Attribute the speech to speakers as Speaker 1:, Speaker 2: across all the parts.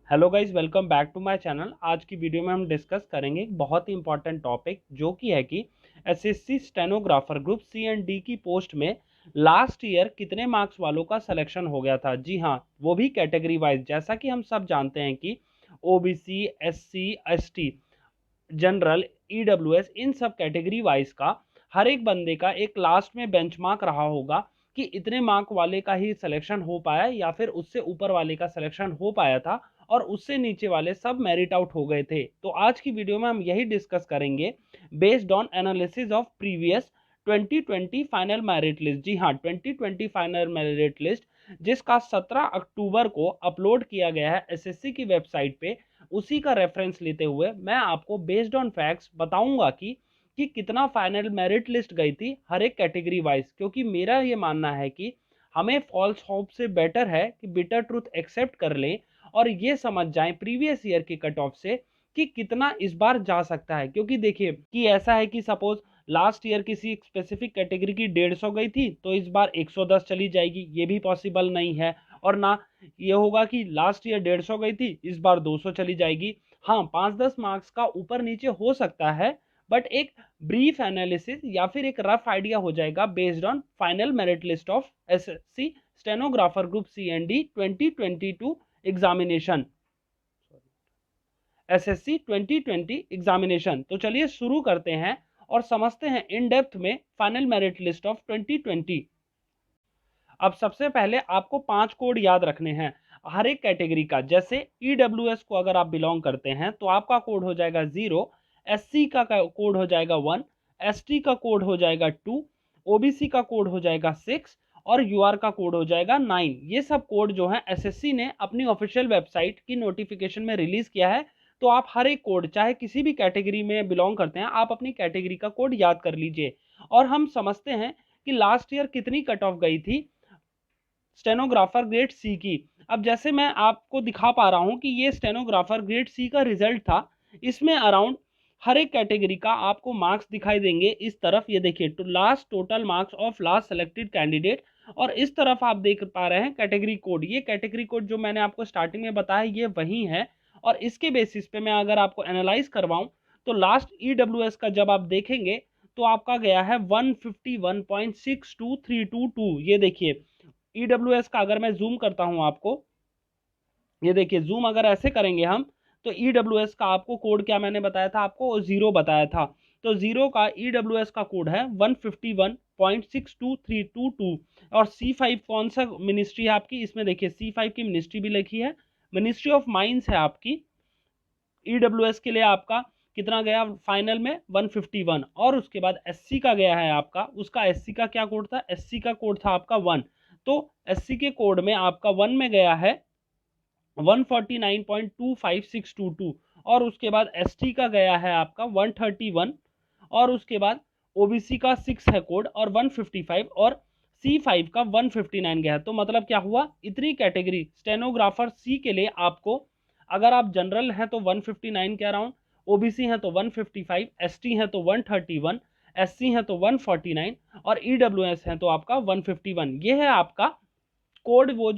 Speaker 1: Hello guys, welcome back to my channel. आज की video में हम डिस्कस करेंगे एक बहुत ही इंपॉर्टेंट टॉपिक, जो कि है कि SSC stenographer group C and D की पोस्ट में लास्ट ईयर कितने मार्क्स वालों का सिलेक्शन हो गया था। जी हाँ, वो भी कैटेगरी वाइज। जैसा कि हम सब जानते हैं कि OBC, SC, ST, general, EWS, इन सब कैटेगरी वाइज का हर एक बंदे का एक लास्ट में बेंचमार्क रहा होगा कि इतने मार्क वाले का ही सिलेक्शन हो पाया या फिर उससे ऊपर वाले का सिलेक्शन हो पाया था और उससे नीचे वाले सब मेरिट आउट हो गए थे। तो आज की वीडियो में हम यही डिस्कस करेंगे based on analysis of previous 2020 final merit list. जी हाँ, 2020 फाइनल मेरिट लिस्ट जिसका 17 अक्टूबर को अपलोड किया गया है एसएससी की वेबसाइट पे, उसी का रेफरेंस लेते हुए मैं आपको बेस्ड ऑन फैक्ट्स बताऊंगा कि कितना फाइनल मेरिट लिस्ट गई थी हर एक कैटेगरी वाइज। क्योंकि मेरा ये मानना है कि हमें फॉल्स होप से बेटर है कि बिटर ट्रूथ एक्सेप्ट कर लें और ये समझ जाएं प्रीवियस ईयर की कट ऑफ से कि कितना इस बार जा सकता है। क्योंकि देखिए कि ऐसा है कि सपोज लास्ट ईयर किसी स्पेसिफिक कैटेगरी की 150 गई थी तो इस बार 110 चली जाएगी, ये भी पॉसिबल नहीं है। और ना ये होगा कि लास्ट ईयर 150 गई थी इस बार 200 चली जाएगी। हाँ, 5-10 मार्क्स का ऊपर नीचे हो सकता है, बट एक ब्रीफ एनालिसिस या फिर एक रफ आइडिया हो जाएगा based on final merit list of SSC stenographer group C and D 2022 examination, SSC 2020 examination. तो चलिए शुरू करते हैं और समझते हैं इन डेप्थ में फाइनल मेरिट लिस्ट ऑफ 2020। अब सबसे पहले आपको 5 कोड याद रखने हैं हर एक कैटेगरी का। जैसे ईडब्ल्यूएस को अगर आप बिलोंग करते हैं तो आपका कोड हो जाएगा 0, एससी का कोड हो जाएगा 1, एसटी का कोड हो जाएगा 2, ओबीसी का कोड हो जाएगा 6 और यूआर का कोड हो जाएगा 9। ये सब कोड जो है एसएससी ने अपनी ऑफिशियल वेबसाइट की नोटिफिकेशन में रिलीज किया है। तो आप हर एक कोड, चाहे किसी भी कैटेगरी में बिलोंग करते हैं, आप अपनी कैटेगरी का कोड याद कर लीजिए। और हम समझते हैं कि लास्ट ईयर कितनी कट ऑफ गई थी स्टेनोग्राफर ग्रेड सी की। अब जैसे मैं आपको दिखा पा रहा हूं कि ये स्टेनोग्राफर ग्रेड सी का रिजल्ट था। इसमें अराउंड हर एक कैटेगरी का आपको मार्क्स दिखाई देंगे। इस तरफ ये देखिए, तो last total marks of last selected candidate, और इस तरफ आप देख पा रहे हैं कैटेगरी कोड। ये कैटेगरी कोड जो मैंने आपको स्टार्टिंग में बताया ये वही है। और इसके बेसिस पे मैं अगर आपको एनालाइज करवाऊं तो लास्ट ईडब्ल्यूएस का जब आप देखेंगे तो आपका गया है 151.62322। ये देखिए ईडब्ल्यूएस का अगर मैं जूम करता हूं आपको, ये देखिए जूम अगर ऐसे करेंगे हम तो ईडब्ल्यूएस का आपको कोड क्या मैंने बताया था, आपको 0 बताया था। तो 0 का ईडब्ल्यूएस का कोड है 151.62322। और C5 कौन सा मिनिस्ट्री है आपकी, इसमें देखिए C5 की मिनिस्ट्री भी लिखी है, मिनिस्ट्री ऑफ माइंस है आपकी। ईडब्ल्यूएस के लिए आपका कितना गया फाइनल में 151। और उसके बाद एससी का गया है आपका, उसका एससी का क्या कोड था, एससी का कोड था आपका 1। तो एससी के कोड में आपका 1 में गया है 149.25622। और उसके बाद एसटी का गया है आपका 131। और उसके बाद ओबीसी का 6 है कोड और 155। और C5 का 159 गया। तो मतलब क्या हुआ, इतनी कैटेगरी स्टेनोग्राफर सी के लिए आपको, अगर आप जनरल हैं तो 159 के अराउंड, ओबीसी हैं तो 155, एसटी हैं तो 131, एससी हैं तो 149 और ईडब्ल्यूएस हैं तो आपका 151। ये है आपका कोड। वो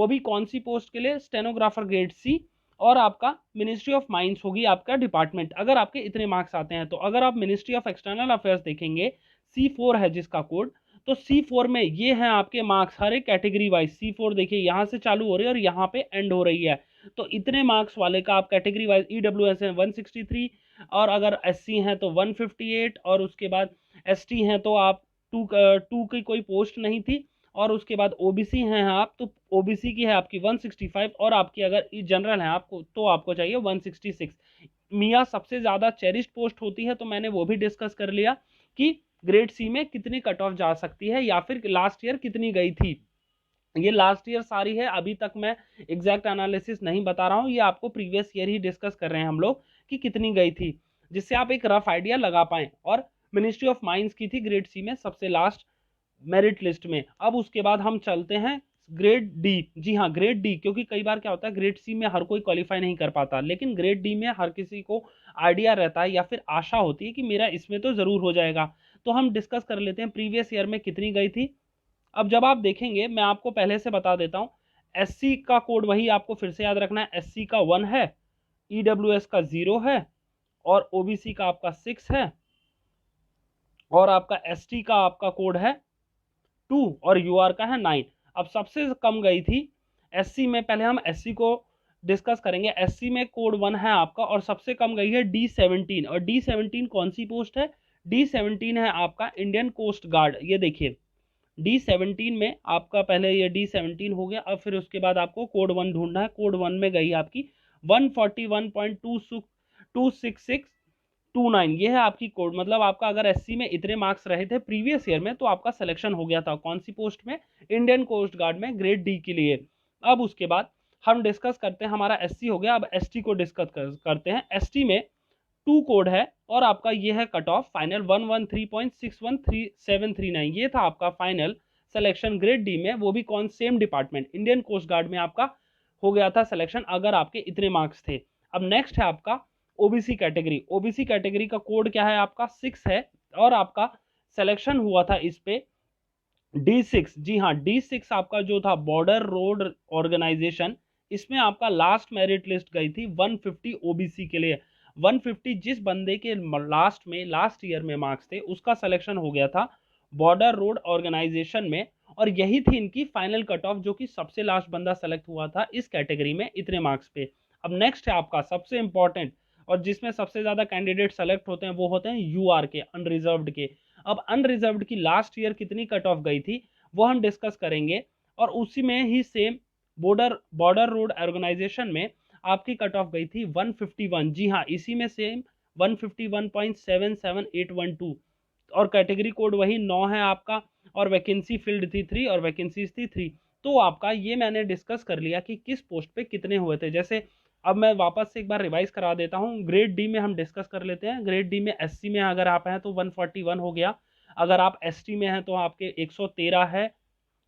Speaker 1: भी कौन सी पोस्ट के लिए, स्टेनोग्राफर ग्रेड सी। और आपका मिनिस्ट्री ऑफ माइंस होगी आपका डिपार्टमेंट, अगर आपके इतने मार्क्स आते हैं तो। अगर आप मिनिस्ट्री ऑफ एक्सटर्नल अफेयर्स देखेंगे, C4 है जिसका कोड, तो C4 में ये हैं आपके मार्क्स हर एक कैटेगरी वाइज। C4 देखिए यहाँ से चालू हो रही है और यहाँ पे एंड हो रही है। तो इतने मार्क्स वाले का आप कैटेगरी वाइज, ईडब्ल्यूएस है 163, और अगर एससी हैं तो 158, और उसके बाद एसटी हैं तो आप टू की कोई पोस्ट नहीं थी, और उसके बाद ओबीसी हैं आप तो ओबीसी की है आपकी 165, और आपकी अगर जनरल है आपको तो आपको चाहिए 166। मियाँ सबसे ज़्यादा चेरिस्ट पोस्ट होती है, तो मैंने वो भी डिस्कस कर लिया कि ग्रेड सी में कितनी कट ऑफ जा सकती है या फिर लास्ट ईयर कितनी गई थी। ये लास्ट ईयर सारी है, अभी तक मैं एग्जैक्ट एनालिसिस नहीं बता रहा हूँ, ये आपको प्रीवियस ईयर ही डिस्कस कर रहे हैं हम लोग कि कितनी गई थी, जिससे आप एक रफ आइडिया लगा पाएं। और मिनिस्ट्री ऑफ माइंस की थी ग्रेड सी में सबसे लास्ट मेरिट लिस्ट में। अब उसके बाद हम चलते हैं ग्रेड डी। जी हाँ, ग्रेड डी, क्योंकि कई बार क्या होता है ग्रेड सी में हर कोई क्वालिफाई नहीं कर पाता, लेकिन ग्रेड डी में हर किसी को आइडिया रहता है या फिर आशा होती है कि मेरा इसमें तो जरूर हो जाएगा। तो हम डिस्कस कर लेते हैं प्रीवियस ईयर में कितनी गई थी। अब जब आप देखेंगे, मैं आपको पहले से बता देता हूँ, SC का कोड वही आपको फिर से याद रखना है, SC का 1 है, EWS का 0 है, और OBC का आपका 6 है, और आपका ST का आपका कोड है 2 और UR का है 9। अब सबसे कम गई थी SC में, पहले हम SC को डिस्कस करेंगे। SC में कोड 1 है आपका, और सबसे कम गई है D17। और D17 कौन सी पोस्ट है? D17 है आपका इंडियन कोस्ट गार्ड। ये देखिए D17 में आपका पहले ये D17 हो गया। अब फिर उसके बाद आपको कोड 1 ढूंढना है। कोड 1 में गई आपकी 141.26629। ये है आपकी कोड। मतलब आपका अगर SC में इतने मार्क्स रहे थे प्रीवियस ईयर में तो आपका सिलेक्शन हो गया था। कौन सी पोस्ट में? इंडियन कोस्ट गार्ड में, ग्रेड डी के लिए। अब उसके बाद हम डिस्कस करते हैं, हमारा SC हो गया, अब ST को डिस्कस करते हैं। ST में 2 कोड है, और आपका ये है कट ऑफ फाइनल 113.613739। ये था आपका फाइनल सिलेक्शन ग्रेड डी में, वो भी कौन? Same department, Indian Coast Guard में आपका हो गया था सिलेक्शन, अगर आपके इतने मार्क्स थे। अब नेक्स्ट है आपका ओबीसी कैटेगरी। ओबीसी कैटेगरी का कोड क्या है? आपका 6 है, और आपका सिलेक्शन हुआ था इस पे D6। जी हाँ, D6 आपका जो था बॉर्डर रोड ऑर्गेनाइजेशन, इसमें आपका लास्ट मेरिट लिस्ट गई थी 150 ओबीसी के लिए। 150 जिस बंदे के लास्ट ईयर में मार्क्स थे उसका सिलेक्शन हो गया था बॉर्डर रोड ऑर्गेनाइजेशन में, और यही थी इनकी फाइनल कट ऑफ, जो कि सबसे लास्ट बंदा सेलेक्ट हुआ था इस कैटेगरी में इतने मार्क्स पे। अब नेक्स्ट है आपका सबसे इंपॉर्टेंट, और जिसमें सबसे ज्यादा कैंडिडेट सेलेक्ट होते हैं, वो होते हैं यूआर के, अनरिजर्व्ड के। अब अनरिजर्व्ड की लास्ट ईयर कितनी कट ऑफ गई थी वो हम डिस्कस करेंगे, और उसी में ही सेम बॉर्डर रोड ऑर्गेनाइजेशन में आपकी कट ऑफ गई थी 151। जी हाँ, इसी में सेम 151.77812, और कैटेगरी कोड वही 9 है आपका, और वैकेंसी फील्ड थी 3 और वैकेंसीज थी 3। तो आपका ये मैंने डिस्कस कर लिया कि किस पोस्ट पे कितने हुए थे। जैसे अब मैं वापस से एक बार रिवाइज करा देता हूँ। ग्रेड डी में हम डिस्कस कर लेते हैं। ग्रेड डी में SC में अगर आप हैं तो 141 हो गया, अगर आप ST में हैं तो आपके 113 है,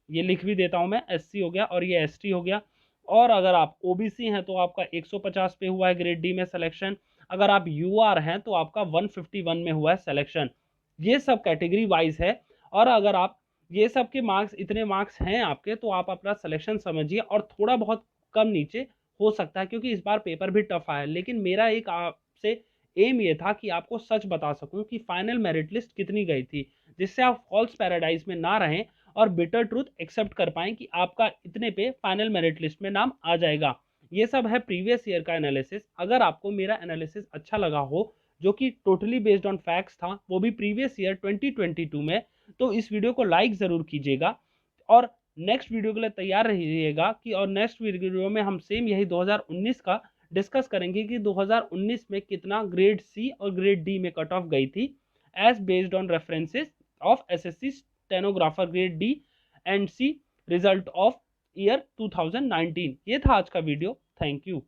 Speaker 1: ये लिख भी देता हूं मैं, SC हो गया और ये ST हो गया। और अगर आप OBC हैं तो आपका 150 पे हुआ है ग्रेड डी में सिलेक्शन, अगर आप UR हैं तो आपका 151 में हुआ है सिलेक्शन। ये सब कैटेगरी वाइज है, और अगर आप ये सब के मार्क्स, इतने मार्क्स हैं आपके, तो आप अपना सिलेक्शन समझिए, और थोड़ा बहुत कम नीचे हो सकता है क्योंकि इस बार पेपर भी टफ आया। लेकिन मेरा एक आपसे एम ये था कि आपको सच बता सकूं कि फाइनल मेरिट लिस्ट कितनी गई थी, जिससे आप फॉल्स पैराडाइज में ना रहें और बिटर ट्रूथ एक्सेप्ट कर पाएं कि आपका इतने पे फाइनल मेरिट लिस्ट में नाम आ जाएगा। ये सब है प्रीवियस ईयर का एनालिसिस। अगर आपको मेरा एनालिसिस अच्छा लगा हो, जो कि टोटली बेस्ड ऑन फैक्ट्स था, वो भी प्रीवियस ईयर 2022 में, तो इस वीडियो को लाइक ज़रूर कीजिएगा, और नेक्स्ट वीडियो के लिए तैयार रहिएगा कि, और नेक्स्ट वीडियो में हम सेम यही 2019 का डिस्कस करेंगे कि 2019 में कितना ग्रेड सी और ग्रेड डी में कट ऑफ गई थी, as based on references of SSC stenographer grade D and C result of year 2019। ये था आज का वीडियो। Thank you.